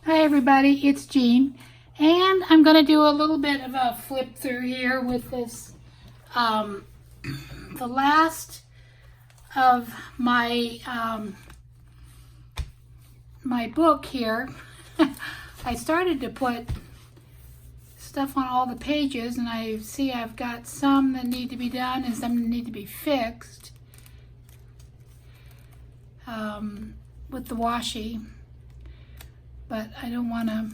Hi everybody, it's Jeanne, and I'm going to do a little bit of a flip through here with this, the last of my, my book here. I started to put stuff on all the pages, and I see I've got some that need to be done and some that need to be fixed with the washi. But I don't want to,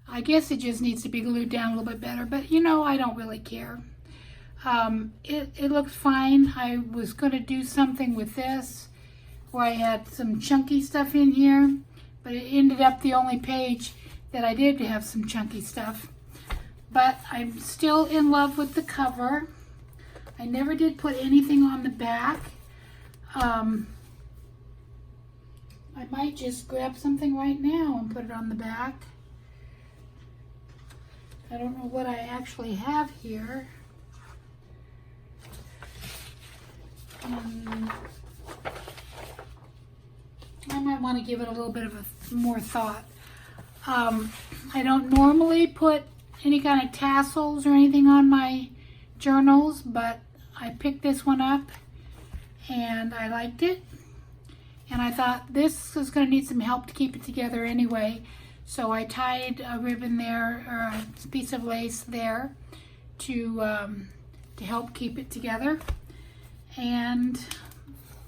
I guess it just needs to be glued down a little bit better, but you know, I don't really care. It looks fine. I was going to do something with this where I had some chunky stuff in here, but it ended up the only page that I did have some chunky stuff. But I'm still in love with the cover. I never did put anything on the back. I might just grab something right now and put it on the back. I don't know what I actually have here. I might want to give it a little bit of more thought. I don't normally put any kind of tassels or anything on my journals, but I picked this one up and I liked it. And I thought this is going to need some help to keep it together anyway. So I tied a ribbon there, or a piece of lace there to help keep it together. And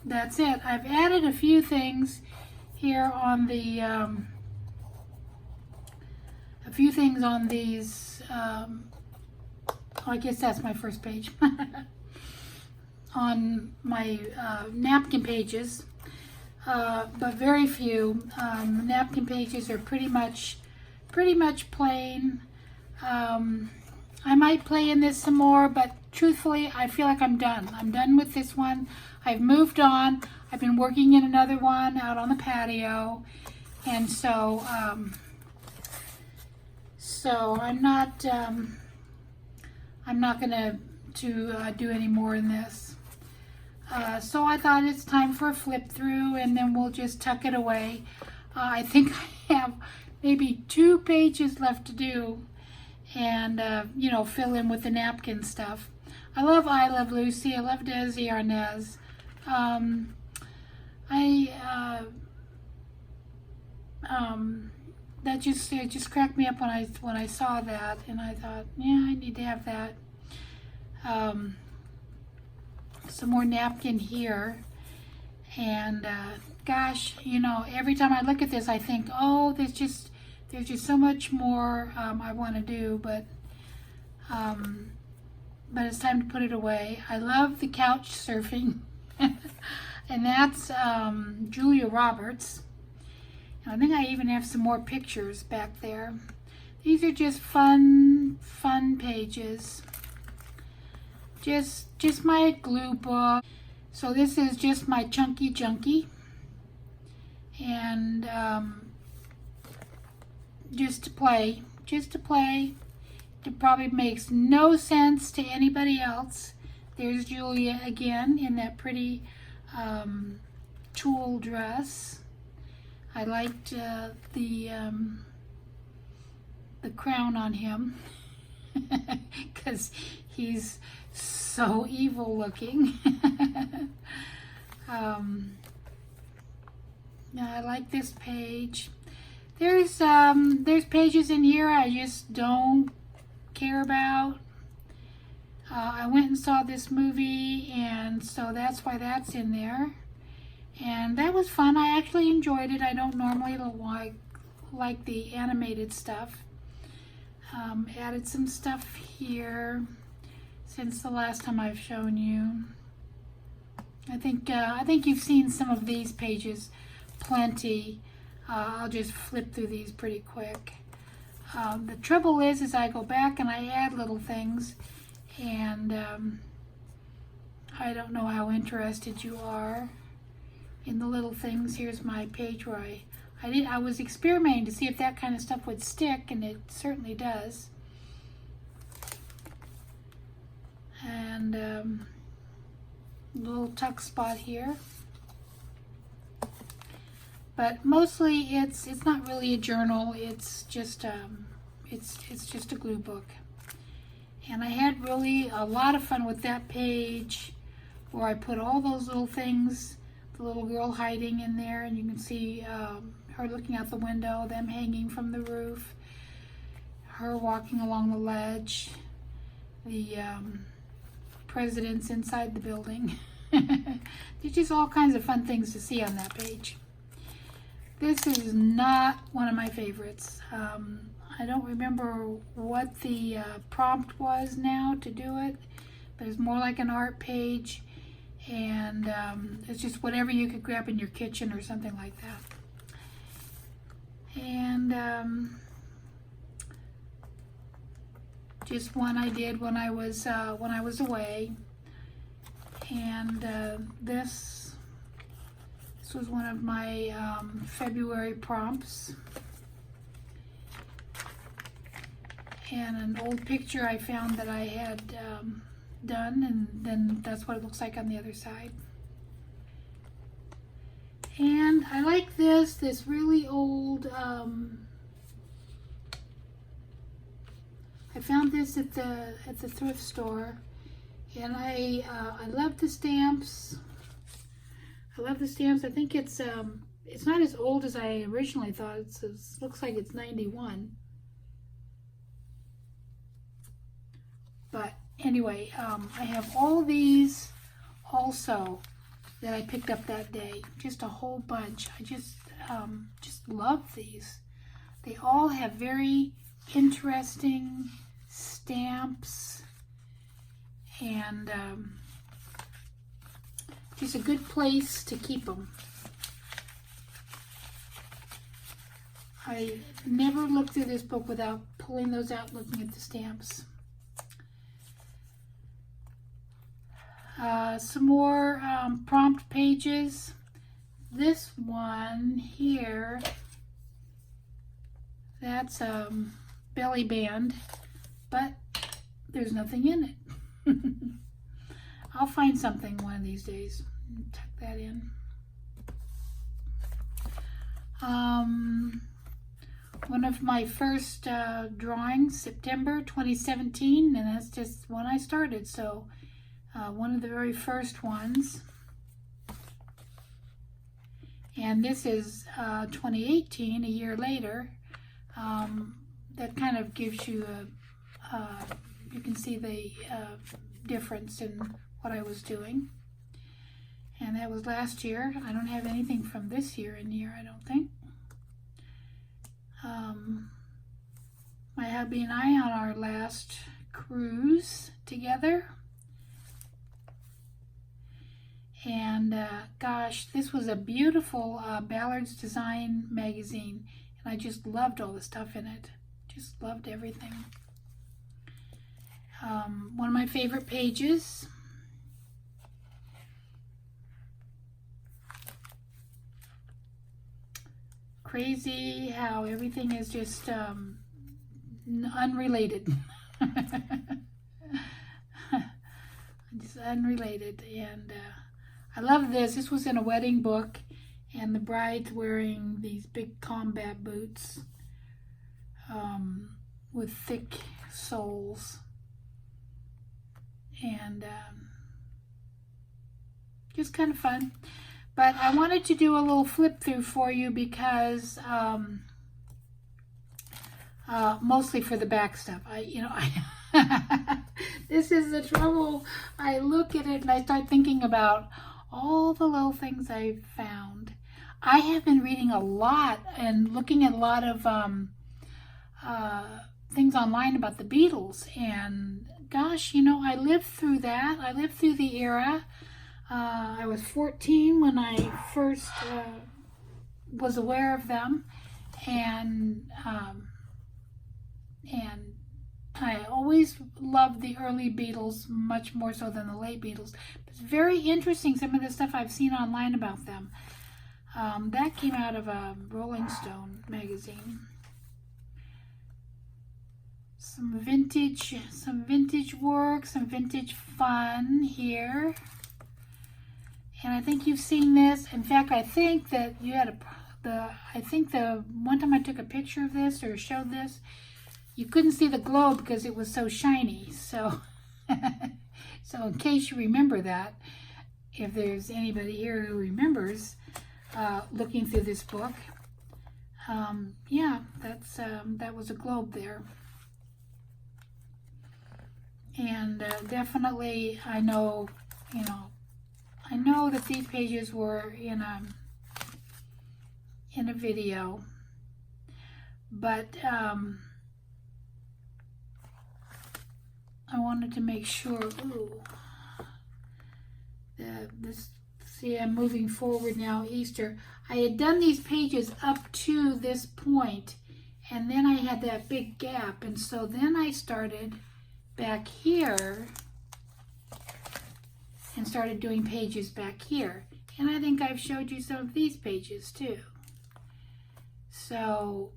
that's it. I've added a few things here on the, a few things on these, I guess that's my first page. On my napkin pages. But very few. Napkin pages are pretty much plain. I might play in this some more, but truthfully, I feel like I'm done. I'm done with this one. I've moved on. I've been working in another one out on the patio, and so I'm not gonna do any more in this. So I thought it's time for a flip through, and then we'll just tuck it away. I think I have maybe 2 pages left to do, and you know, fill in with the napkin stuff. I love Lucy. I love Desi Arnaz. That just cracked me up when I saw that, and I thought, yeah, I need to have that. Some more napkin here, and gosh, you know, every time I look at this I think, oh, there's just so much more I want to do, but it's time to put it away. I love the couch surfing and that's Julia Roberts. I think I even have some more pictures back there. These are just fun pages. Just my glue book. So this is just my Chunky Junky, and just to play. It probably makes no sense to anybody else. There's Julia again in that pretty tulle dress. I liked the crown on him because he's so evil looking. I like this page. There's pages in here I just don't care about. I went and saw this movie, and so that's why that's in there. And that was fun. I actually enjoyed it. I don't normally like the animated stuff. Added some stuff here since the last time I've shown you. I think you've seen some of these pages plenty. I'll just flip through these pretty quick. The trouble is I go back and I add little things, and I don't know how interested you are in the little things. Here's my page where I was experimenting to see if that kind of stuff would stick, and it certainly does. And little tuck spot here. But mostly it's not really a journal. It's just a glue book. And I had really a lot of fun with that page where I put all those little things, the little girl hiding in there, and you can see her looking out the window, them hanging from the roof, her walking along the ledge, the presidents inside the building. There's just all kinds of fun things to see on that page. This is not one of my favorites. I don't remember what the prompt was now to do it, but it's more like an art page, and it's just whatever you could grab in your kitchen or something like that. And just one I did when I was away, and this was one of my February prompts. And an old picture I found that I had done, and then that's what it looks like on the other side. And I like this really old, I found this at the thrift store, and I love the stamps. I love the stamps. I think it's not as old as I originally thought. It looks like it's 91. But anyway, I have all these also that I picked up that day. Just a whole bunch. I just love these. They all have very interesting stamps, and just a good place to keep them. I never looked through this book without pulling those out, looking at the stamps. Some more prompt pages. This one here, that's belly band, but there's nothing in it. I'll find something one of these days and tuck that in. One of my first drawings, September 2017, and that's just when I started, so one of the very first ones. And this is 2018, a year later. That kind of gives you you can see the difference in what I was doing. And that was last year. I don't have anything from this year in here, I don't think. My hubby and I on our last cruise together. And gosh, this was a beautiful Ballard's Design magazine, and I just loved all the stuff in it. Just loved everything. One of my favorite pages. Crazy how everything is just unrelated. Just unrelated. And I love this. This was in a wedding book, and the bride's wearing these big combat boots with thick soles. And just kind of fun. But I wanted to do a little flip through for you because mostly for the back stuff. This is the trouble. I look at it and I start thinking about all the little things I've found. I have been reading a lot and looking at a lot of things online about the Beatles, and gosh, I lived through that. I lived through the era. I was 14 when I first was aware of them, and I always loved the early Beatles much more so than the late Beatles. It's very interesting, some of the stuff I've seen online about them. That came out of a Rolling Stone magazine. Some vintage work, some vintage fun here. And I think you've seen this. In fact, I think that you had I think the one time I took a picture of this or showed this, you couldn't see the globe because it was so shiny. So, so in case you remember that, if there's anybody here who remembers looking through this book, yeah, that was a globe there. And definitely, I know that these pages were in a video, but I wanted to make sure. Ooh, see, I'm moving forward now. Easter. I had done these pages up to this point, and then I had that big gap, and so then I started back here and started doing pages back here. And I think I've showed you some of these pages too. So,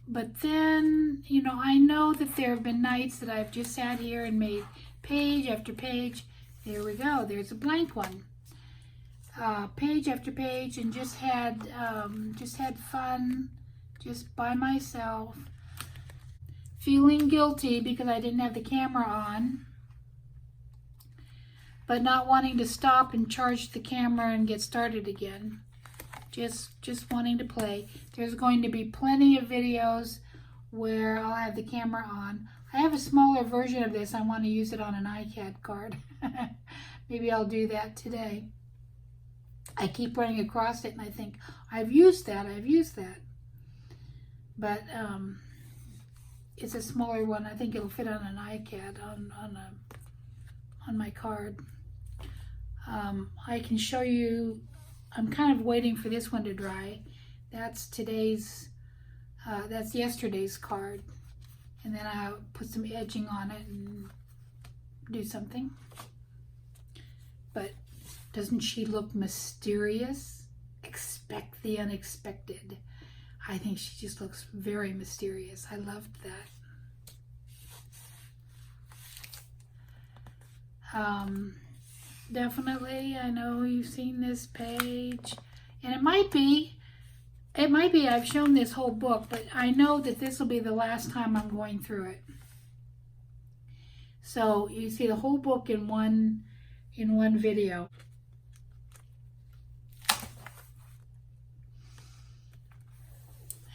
but then, I know that there have been nights that I've just sat here and made page after page. There we go. There's a blank one. Page after page, and just had fun, just by myself, feeling guilty because I didn't have the camera on, but not wanting to stop and charge the camera and get started again. Just wanting to play. There's going to be plenty of videos where I'll have the camera on. I have a smaller version of this. I want to use it on an iCAD card. Maybe I'll do that today. I keep running across it and I think, I've used that. But it's a smaller one. I think it'll fit on an iCAD on my card. I can show you. I'm kind of waiting for this one to dry. That's yesterday's card, and then I'll put some edging on it and do something. But doesn't she look mysterious? Expect the unexpected. I think she just looks very mysterious. I loved that. Definitely, I know you've seen this page, and it might be I've shown this whole book, but I know that this will be the last time I'm going through it. So you see the whole book in one video.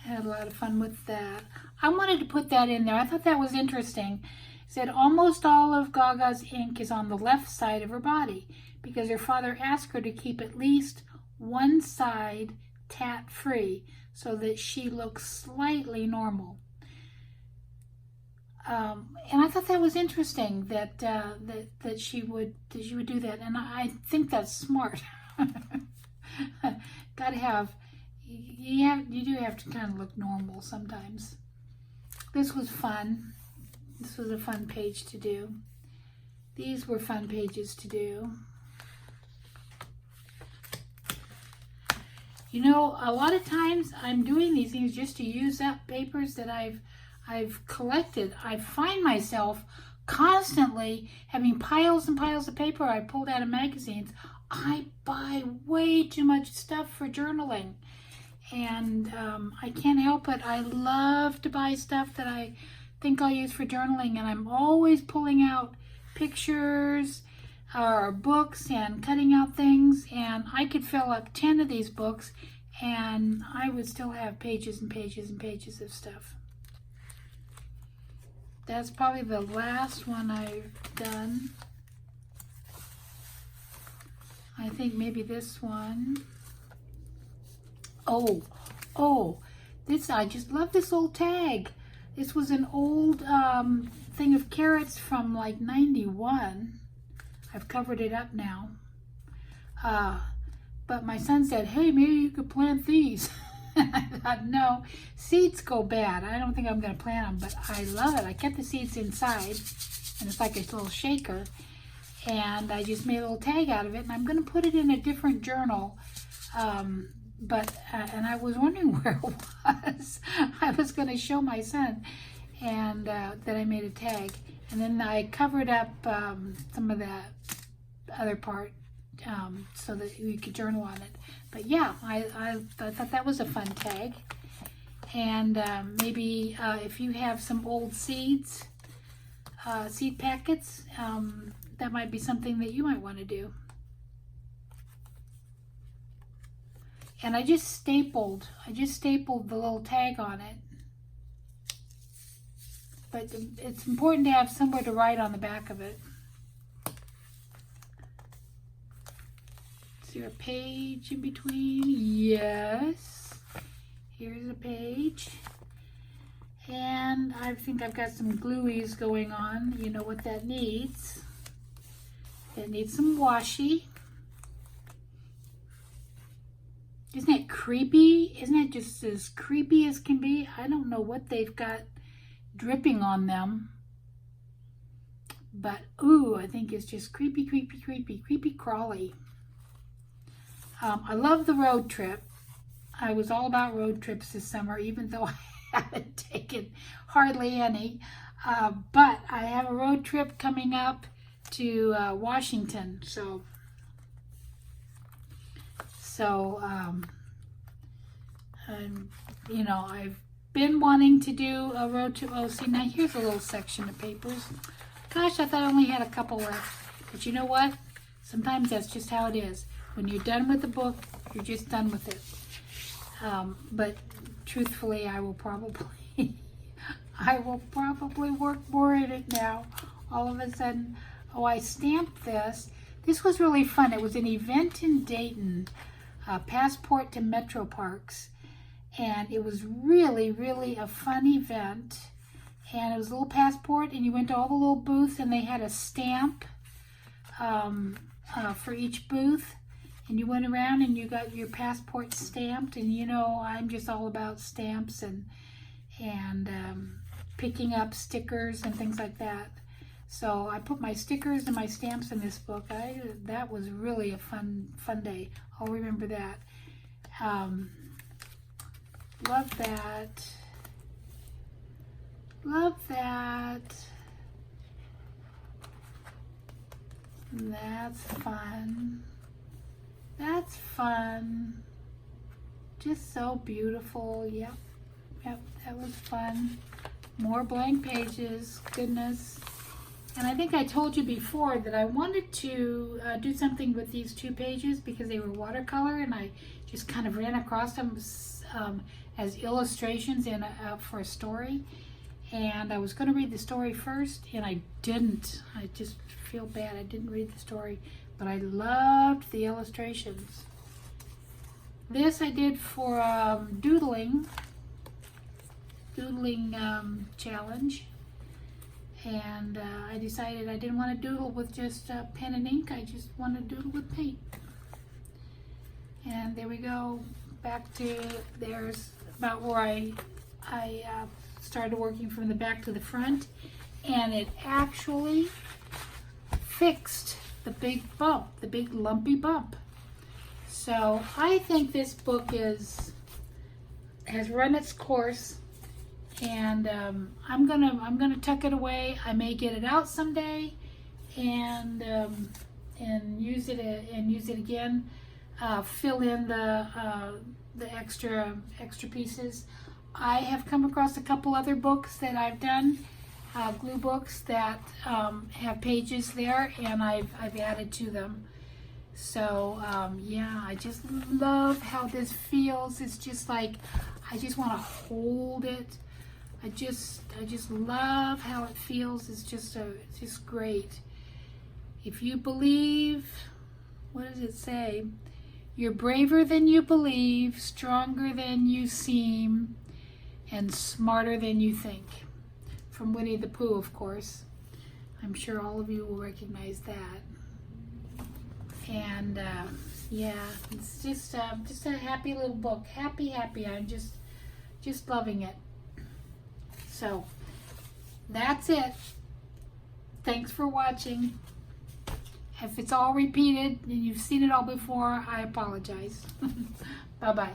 Had a lot of fun with that. I wanted to put that in there. I thought that was interesting. It said almost all of Gaga's ink is on the left side of her body because her father asked her to keep at least one side tat-free so that she looks slightly normal. And I thought that was interesting that she would do that, and I think that's smart. Gotta have. You do have to kind of look normal sometimes. This was fun. This was a fun page to do. These were fun pages to do. A lot of times I'm doing these things just to use up papers that I've collected. I find myself constantly having piles and piles of paper I pulled out of magazines. I buy way too much stuff for journaling. And I can't help it. I love to buy stuff that I think I'll use for journaling, and I'm always pulling out pictures or books and cutting out things, and I could fill up 10 of these books and I would still have pages and pages and pages of stuff. That's probably the last one I've done. I think maybe this one. Oh, this, I just love this old tag. This was an old thing of carrots from like 91. I've covered it up now. But my son said, hey, maybe you could plant these. I thought, no, seeds go bad. I don't think I'm going to plant them, but I love it. I kept the seeds inside, and it's like a little shaker. And I just made a little tag out of it, and I'm going to put it in a different journal. And I was wondering where it was. I was going to show my son, and that I made a tag. And then I covered up some of that other part so that you could journal on it. But yeah, I thought that was a fun tag. And maybe if you have some old seeds, seed packets, that might be something that you might want to do. And I just stapled the little tag on it. But it's important to have somewhere to write on the back of it. Is there a page in between? Yes. Here's a page. And I think I've got some glueies going on. You know what that needs. It needs some washi. Isn't it creepy? Isn't it just as creepy as can be? I don't know what they've got dripping on them. But, ooh, I think it's just creepy, creepy, creepy, creepy crawly. I love the road trip. I was all about road trips this summer, even though I haven't taken hardly any. But I have a road trip coming up to Washington. So you know, I've been wanting to do a road to OC. Now here's a little section of papers. Gosh, I thought I only had a couple left. But you know what? Sometimes that's just how it is. When you're done with the book, you're just done with it. But truthfully, I will probably work more in it now. All of a sudden, oh, I stamped this. This was really fun. It was an event in Dayton, Passport to Metro Parks. And it was really, really a fun event. And it was a little passport, and you went to all the little booths, and they had a stamp for each booth. And you went around and you got your passport stamped. And you know, I'm just all about stamps and picking up stickers and things like that. So I put my stickers and my stamps in this book. That was really a fun day. I'll remember that. Love that. Love that. That's fun. That's fun. Just so beautiful. Yep, that was fun. More blank pages. Goodness. And I think I told you before that I wanted to do something with these 2 pages because they were watercolor, and I just kind of ran across them as illustrations for a story. And I was going to read the story first, and I didn't. I just feel bad. I didn't read the story, but I loved the illustrations. This I did for doodling challenge. And I decided I didn't want to doodle with just pen and ink. I just want to doodle with paint. And there we go. Back to, there's about where I started working from the back to the front. And it actually fixed the big bump, the big lumpy bump. So I think this book has run its course. And I'm gonna tuck it away. I may get it out someday, and use it again. Fill in the extra pieces. I have come across a couple other books that I've done, glue books that have pages there, and I've added to them. So yeah, I just love how this feels. It's just like I just want to hold it. I just love how it feels. It's just great. If you believe, what does it say? You're braver than you believe, stronger than you seem, and smarter than you think. From Winnie the Pooh, of course. I'm sure all of you will recognize that. And yeah, it's just a happy little book. Happy. I'm just loving it. So, that's it. Thanks for watching. If it's all repeated and you've seen it all before, I apologize. Bye-bye.